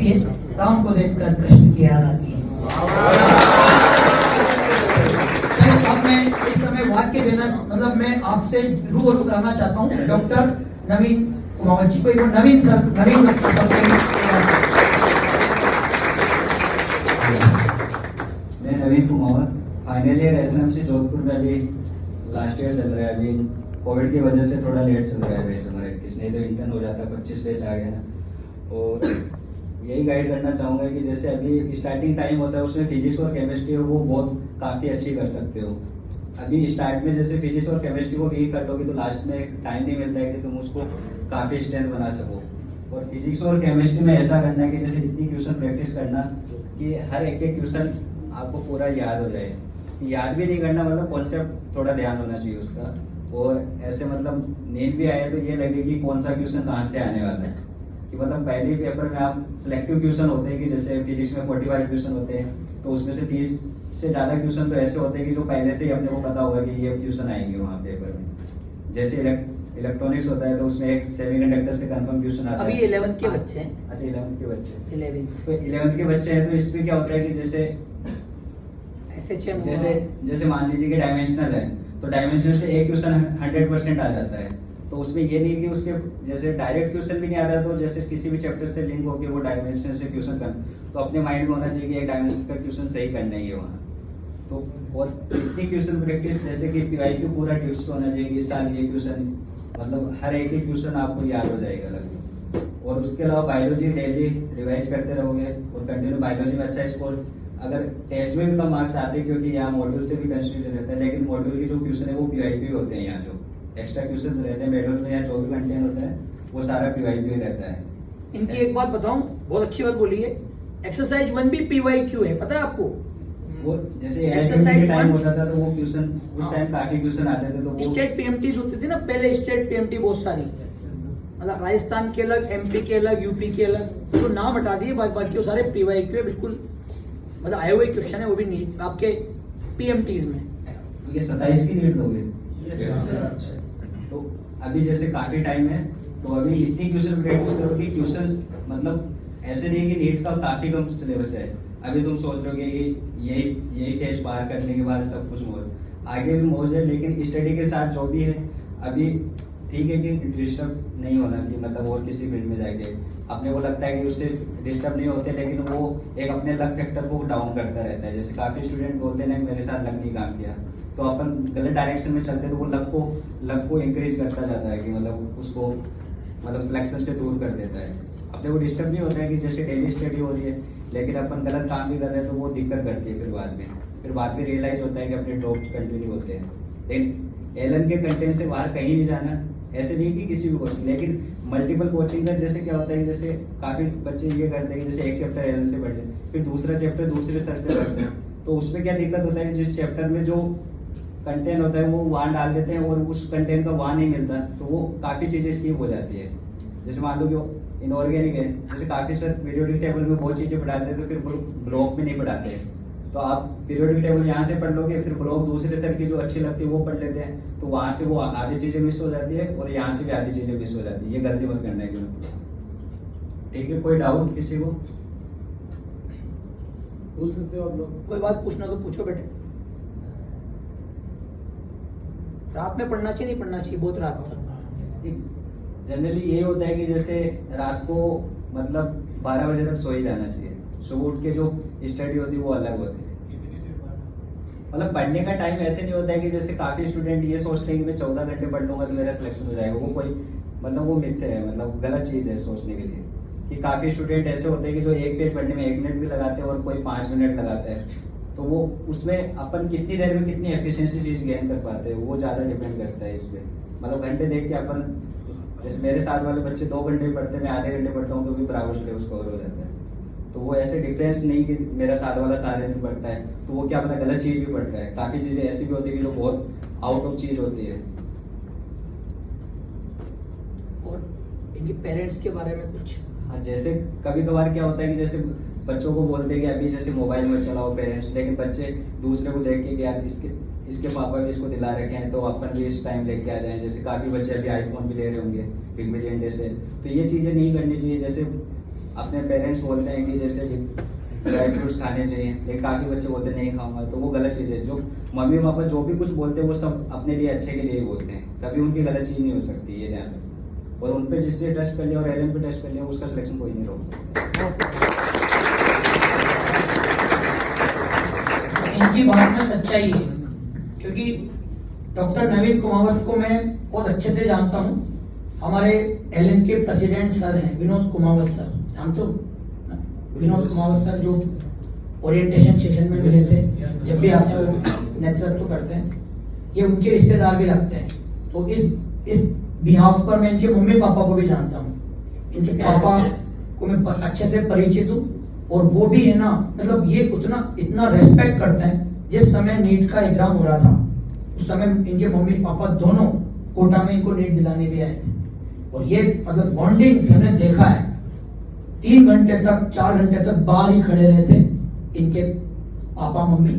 राम को देखकर कृष्ण की याद आती है। अब मैं इस समय वाक्य देना मतलब मैं आपसे रूबरू कराना चाहता हूँ डॉक्टर नवीन कुमावत जी को। एक नवीन डॉक्टर सर मैं नवीन कुमावत फाइनल ईयर एसएनएमसी जोधपुर में अभी लास्ट ईयर चल रहा है। अभी कोविड की वजह से थोड़ा लेट चल रहा है वैसे हमारे किसने तो इंटर्न हो जाता 25 डेज आ गया ना। और यही गाइड करना चाहूँगा कि जैसे अभी स्टार्टिंग टाइम होता है उसमें फिजिक्स और केमिस्ट्री वो बहुत काफ़ी अच्छी कर सकते हो। अभी स्टार्ट में जैसे फिजिक्स और केमिस्ट्री को वीक कर लोगे तो लास्ट में टाइम नहीं मिलता है कि तुम उसको काफ़ी स्ट्रेंथ बना सको। और फिजिक्स और केमिस्ट्री में ऐसा करना है कि जैसे इतनी क्वेश्चन प्रैक्टिस करना कि हर एक एक क्वेश्चन आपको पूरा याद हो जाए। याद भी नहीं करना मतलब कॉन्सेप्ट थोड़ा ध्यान होना चाहिए उसका। और ऐसे मतलब नींद भी आए तो ये लगे कि कौन सा क्वेश्चन कहाँ से आने वाला है। कि मतलब पहले पेपर में आप सिलेक्टिव क्वेश्चन होते हैं कि जैसे फिजिक्स में 45 क्वेश्चन होते हैं तो उसमें से 30 से ज़्यादा क्वेश्चन तो ऐसे होते हैं कि जो पहले से ही अपने को पता होगा कि ये क्वेश्चन आएंगे वहाँ पेपर में। जैसे इलेक्ट्रॉनिक्स होता है तो उसमें एक सेमीकंडक्टर से कंफर्म क्वेश्चन आता है। अभी 11th के बच्चे हैं। अच्छा 11th के बच्चे 11 तो 11th के बच्चे हैं तो इसमें क्या होता है कि जैसे SHM जैसे मान लीजिए कि डायमेंशनल है तो डायमेंशनल से एक क्वेश्चन 100% आ जाता है। तो उसमें ये नहीं कि उसके जैसे डायरेक्ट क्वेश्चन भी नहीं आता तो जैसे किसी भी चैप्टर से लिंक होकर वो डायमेंशन से क्वेश्चन कर तो अपने माइंड में होना चाहिए कि एक डायमेंशन का क्वेश्चन सही करना ही है वहाँ। तो और इतनी क्वेश्चन प्रैक्टिस जैसे कि PYQ पूरा ट्यूस्ट होना चाहिए कि इस साल ये क्वेश्चन मतलब हर एक ही क्वेश्चन आपको याद हो जाएगा लगभग। और उसके अलावा बायोलॉजी डेली रिवाइज करते रहोगे और कंटिन्यू बायोलॉजी में अच्छा स्कोर अगर टेस्ट में भी कम मार्क्स आते हैं क्योंकि यहाँ मॉड्यूल से भी कंसिडर रहता है लेकिन मॉड्यूल के जो क्वेश्चन है वो PYQ होते हैं। यहाँ जो एक्स्ट्रा क्वेश्चन रहते हैं मॉड्यूल में या जो भी कंटेंट होता है वो सारा PYQ रहता है। इनकी एक बात बताऊं, बहुत अच्छी बात बोली है। एक्सरसाइज 1 भी PYQ है, पता है आपको? वो जैसे एक्सरसाइज टाइम होता था तो वो क्वेश्चन उस टाइम काफी क्वेश्चन आते थे तो वो स्टेट PMTs होती थी ना पहले, स्टेट PMT बहुत सारी मतलब राजस्थान के अलग, MP के अलग, UP के अलग, तो नाम हटा दिए बाकी वो सारे PYQ है। बिल्कुल मतलब आए हुए क्वेश्चन है वो भी नहीं आपके PMTs में। ये 27 की नीट दोगे तो अभी जैसे काफी टाइम है तो अभी इतनी क्वेश्चन प्रैक्टिस करो कि क्वेश्चन मतलब ऐसे नहीं कि नीट का काफी कम सिलेबस है। अभी तुम सोच रहे हो कि यही फेज पार करने के बाद सब कुछ मौज आगे भी मौज है लेकिन स्टडी के साथ जो भी है अभी ठीक है कि डिस्टर्ब नहीं होना कि मतलब और किसी फील्ड में जाके अपने को लगता है कि उससे डिस्टर्ब नहीं होते लेकिन वो एक अपने लक फैक्टर को डाउन करता रहता है। जैसे काफी स्टूडेंट बोलते हैं मेरे साथ लक नहीं काम किया तो अपन गलत डायरेक्शन में चलते तो वो लक को इंक्रीज करता जाता है कि मतलब उसको मतलब सिलेक्शन से दूर कर देता है। अपने को डिस्टर्ब नहीं होता है कि जैसे डेली स्टडी हो रही है लेकिन अपन गलत काम भी कर रहे हैं तो वो दिक्कत करती है। फिर बाद में रियलाइज होता है कि अपने ड्रॉप्स कंटिन्यू होते हैं। लेकिन एलन के कंटेंट से बाहर कहीं नहीं जाना, ऐसे नहीं कि किसी भी कोचिंग लेकिन मल्टीपल कोचिंग का जैसे क्या होता है कि जैसे काफी बच्चे ये करते हैं कि जैसे एक चैप्टर एलन से पढ़ते हैं फिर दूसरा चैप्टर दूसरे सर से पढ़ते हैं तो उसमें क्या दिक्कत होता है कि जिस चैप्टर में जो कंटेंट होता है वो वहाँ डाल देते हैं और उस कंटेंट का वहाँ नहीं मिलता तो वो काफी चीजें स्किप हो जाती है। जैसे मान लो कि इनऑर्गेनिक है जैसे काफी सर पीरियोडिक टेबल में बहुत चीजें पढ़ाते हैं तो फिर ब्लॉक में नहीं पढ़ाते तो आप पीरियोडिक टेबल यहाँ से पढ़ लोगे फिर ब्लॉक दूसरे सर की जो अच्छी लगती है वो पढ़ लेते हैं तो वहां से वो आधी चीजें मिस हो जाती है और यहाँ से भी आधी चीजें मिस हो जाती है। ये गलती मत करना है क्यों। ठीक है, कोई डाउट किसी को पूछ सकते हो आप लोग? कोई बात पूछना तो पूछो बेटे। रात में पढ़ना चाहिए नहीं पढ़ना चाहिए? बहुत रात तक जनरली ये होता है कि जैसे रात को मतलब 12 बजे तक सो ही जाना चाहिए। सुबह उठ के जो स्टडी होती है वो अलग होती है। मतलब पढ़ने का टाइम ऐसे नहीं होता है कि जैसे काफी स्टूडेंट ये सोचते हैं कि मैं 14 घंटे पढ़ लूंगा तो मेरा सिलेक्शन हो जाएगा। वो कोई मतलब वो मिथ्या है, मतलब गलत चीज है सोचने के लिए कि काफी स्टूडेंट ऐसे होते हैं कि जो एक पेज पढ़ने में 1 मिनट भी लगाते हैं और कोई 5 मिनट लगाता है तो वो उसमें अपन कितनी देर में कितनी एफिशिएंसी चीज गेन कर पाते हैं वो ज्यादा डिपेंड करता है इस पे। मतलब घंटे देख के अपन जैसे मेरे साथ वाले बच्चे 2 घंटे पढ़ते हैं मैं आधे घंटे पढ़ता हूँ तो भी बराबर सिलेबस कवर हो जाता है। तो वो ऐसे डिफरेंस नहीं कि मेरा साथ वाला सारे दिन पढ़ता है तो वो क्या पता गलत चीज भी पढ़ता है। काफी चीजें ऐसी भी होती है जो बहुत आउट ऑफ चीज होती है। और इनके पेरेंट्स के बारे में कुछ? हाँ, जैसे कभी कभार क्या होता है कि जैसे बच्चों को बोलते हैं कि अभी जैसे मोबाइल में चलाओ पेरेंट्स लेकिन बच्चे दूसरे को देख के कि यार इसके पापा भी इसको दिला रखे हैं तो अपन भी इस टाइम लेके आ जाए। जैसे काफी बच्चे अभी आईफोन भी ले रहे होंगे बिग बिलियन डे से तो ये चीजें नहीं करनी चाहिए। जैसे अपने पेरेंट्स बोलते हैं कि जैसे ड्राई फ्रूट्स खाने चाहिए, लेकिन काफी बच्चे बोलते हैं नहीं खाऊंगा, तो वो गलत चीज है। जो मम्मी पापा जो भी कुछ बोलते हैं वो सब अपने लिए अच्छे के लिए ही बोलते हैं, कभी उनकी गलत चीज नहीं हो सकती, ये ध्यान रखें। और उन पे जिसने ट्रस्ट कर लिया और एलएम पे ट्रस्ट कर लिया उसका सिलेक्शन कोई नहीं रोक सकता। इनकी बात में सच्चाई है, क्योंकि डॉक्टर नवीन कुमावत को मैं बहुत अच्छे से जानता हूँ। हमारे एलएन के प्रेसिडेंट सर हैं विनोद कुमावत सर, जानते हो विनोद कुमावत सर, जो ओरिएंटेशन सेशन में मिले थे, जब भी आते हैं वो नेतृत्व करते हैं, ये उनके रिश्तेदार भी लगते हैं। तो इस बिहाफ पर मैं इनके मम्मी पापा को भी जानता हूँ, इनके पापा को मैं अच्छे से परिचित हूँ। और वो भी है ना, मतलब ये इतना रेस्पेक्ट करते हैं। जिस समय नीट का एग्जाम हो रहा था उस समय इनके मम्मी पापा दोनों कोटा में इनको नीट दिलाने भी आए थे। और ये मतलब बॉन्डिंग हमने देखा है, 3 घंटे तक 4 घंटे तक बाहर ही खड़े रहते इनके पापा मम्मी।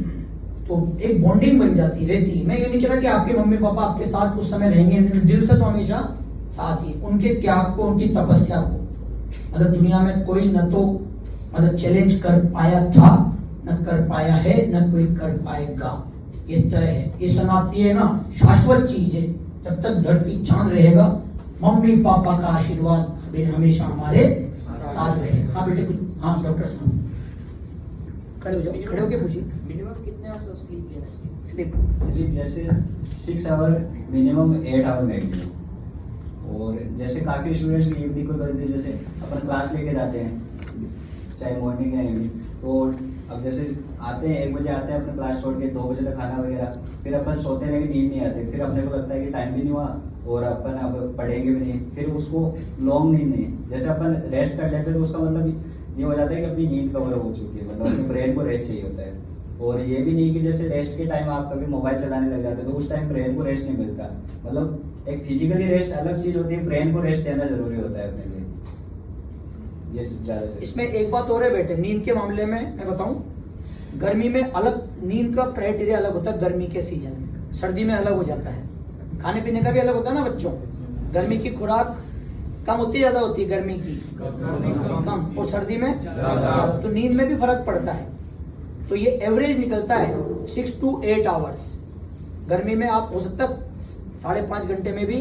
तो एक बॉन्डिंग बन जाती रहती। मैं ये नहीं कह रहा कि आपके मम्मी पापा आपके साथ उस समय रहेंगे, दिल से तो हमेशा साथ ही। उनके त्याग को, उनकी तपस्या को मतलब दुनिया में कोई न तो मतलब चैलेंज कर पाया था, न कर पाया है, न कोई कर पाएगा। ये तय है, ये सनातन, ये ना शाश्वत चीज है। जब तक धरती चांद रहेगा मम्मी पापा का आशीर्वाद हमेशा हमारे साथ रहेगा। हाँ बेटे, हाँ डॉक्टर साहब खड़े हो जाओ, खड़े होके पूछिए। मिनिमम कितने आवर्स स्लीप लेना चाहिए? स्लीप जैसे 6 आवर मिनिमम, 8 आवर मैक्सिमम। और जैसे काफी स्टूडेंट्स इवनिंग को करते हैं, जैसे अपन क्लास लेके जाते हैं चाहे मॉर्निंग या इवनिंग, तो अब जैसे आते हैं 1 बजे आते हैं अपने क्लास छोड़ के, 2 बजे तक खाना वगैरह, फिर अपन सोते हैं लेकिन नींद नहीं आती, फिर अपने को लगता है कि टाइम भी नहीं हुआ और अपन अब पढ़ेंगे भी नहीं, फिर उसको लॉन्ग नींद नहीं। जैसे अपन रेस्ट कर लेते हैं तो उसका मतलब ये हो जाता है कि अपनी नींद कवर हो चुकी है, मतलब अपने ब्रेन को रेस्ट चाहिए होता है। और ये भी नहीं कि जैसे रेस्ट के टाइम आप कभी मोबाइल चलाने लग जाते हो तो उस टाइम ब्रेन को रेस्ट नहीं मिलता। मतलब एक फिजिकली रेस्ट अलग चीज होती है, ब्रेन को रेस्ट देना जरूरी होता है अपने लिए। ये ज्यादा इसमें एक बात और है बेटे, नींद के मामले में मैं बताऊं, गर्मी में अलग नींद का क्राइटेरिया अलग होता है, गर्मी के सीजन में। सर्दी में अलग हो जाता है, खाने पीने का भी अलग होता है ना बच्चों। गर्मी की खुराक कम होती है, ज्यादा होती है गर्मी की कम, और सर्दी में ज्यादा। तो नींद में भी फर्क पड़ता है। तो ये एवरेज निकलता है 6 to 8 आवर्स। गर्मी में आप हो सकता है 5.5 घंटे में भी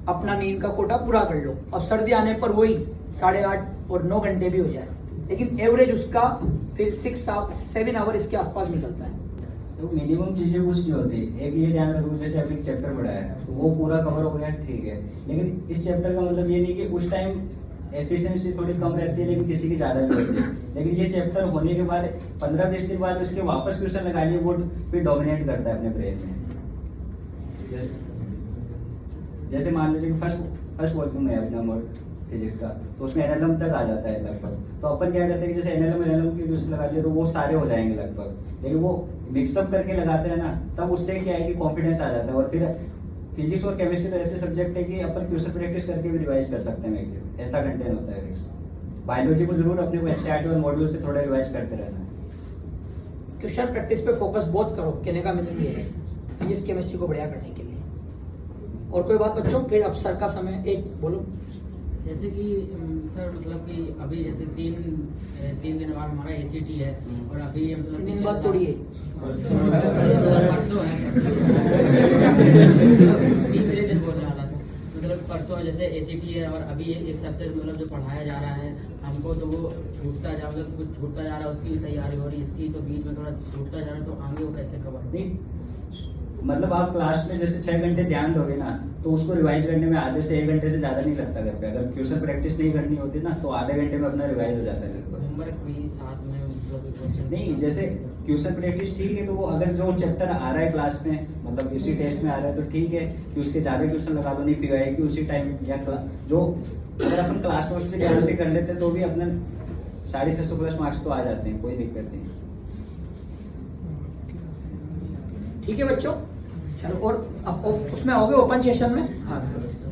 अपना नींद का कोटा पूरा कर लो। अब सर्दी आने पर वही 8.5 और 9 घंटे भी हो जाए, लेकिन एवरेज उसका फिर 7 आवर इसके आसपास निकलता है। तो मिनिमम चीजें कुछ नहीं होती। एक ये ध्यान रखो, जैसे अभी चैप्टर पढ़ा है तो वो पूरा कवर हो गया, ठीक है, लेकिन इस चैप्टर का मतलब ये नहीं कि उस टाइम एफिशिएंसी थोड़ी कम रहती है लेकिन किसी की ज्यादा भी होती है। लेकिन ये चैप्टर होने के बाद 15-20 दिन बाद उसके वापस क्वेश्चन लगाने वो फिर डोमिनेट करता है अपने ब्रेन में। जैसे मान लीजिए फर्स्ट वर्किंग है अपना मोड फिजिक्स का, तो उसमें एनएलएम तक आ जाता है लगभग। तो अपन क्या करते हैं कि जैसे एनएलएम के क्वेश्चन लगा दिए तो वो सारे हो जाएंगे लगभग, लेकिन वो मिक्सअप करके लगाते हैं ना, तब उससे क्या है कि कॉन्फिडेंस आ जाता है। और फिर फिजिक्स और केमिस्ट्री तो ऐसे सब्जेक्ट है कि अपन क्वेश्चन प्रैक्टिस करके भी रिवाइज कर सकते हैं, ऐसा कंटेंट होता है फिजिक्स। बायोलॉजी को जरूर अपने को एनसीईआरटी और मॉड्यूल से थोड़ा रिवाइज करते रहना है। क्वेश्चन प्रैक्टिस पे फोकस बहुत करो, कहने का मतलब ये है फिजिक्स केमिस्ट्री को बढ़िया करने के लिए। और कोई बात बच्चों, फिर अब सर का समय, एक बोलो। जैसे कि सर मतलब कि अभी जैसे 3 दिन बाद हमारा एसीटी है और अभी मतलब 3 दिन बाद तोड़िए, परसों है, तीसरे दिन बोल रहा था। मतलब परसों जैसे एसीटी है और अभी एक सप्ताह मतलब जो पढ़ाया जा रहा है हमको, तो वो छूटता जा, मतलब कुछ छूटता जा रहा है, उसकी तैयारी हो रही है इसकी, तो बीच में थोड़ा छूटता जा रहा है, तो आगे वो कैसे कवर नहीं, मतलब आप क्लास में जैसे 6 घंटे ध्यान दोगे ना तो उसको रिवाइज करने में आधे से 1 घंटे से ज्यादा नहीं लगता घर पे। अगर क्वेश्चन प्रैक्टिस नहीं करनी होती ना तो आधे घंटे में अपना रिवाइज हो जाता है लगभग। होमवर्क भी साथ में मतलब क्वेश्चन नहीं, जैसे क्वेश्चन प्रैक्टिस ठीक है, तो वो अगर जो चैप्टर आ रहा है क्लास में, मतलब इसी टेस्ट में आ रहा है तो ठीक है कि उसके ज्यादा क्वेश्चन लगा दो, नहीं पीवाई कि उसी टाइम या जो अगर अपन क्लास नोट्स से ध्यान से कर लेते तो भी अपने 650 प्लस मार्क्स तो आ जाते हैं, कोई दिक्कत नहीं। ठीक है बच्चों, चलो। और अब उसमें आओगे ओपन सेशन में? हाँ सर।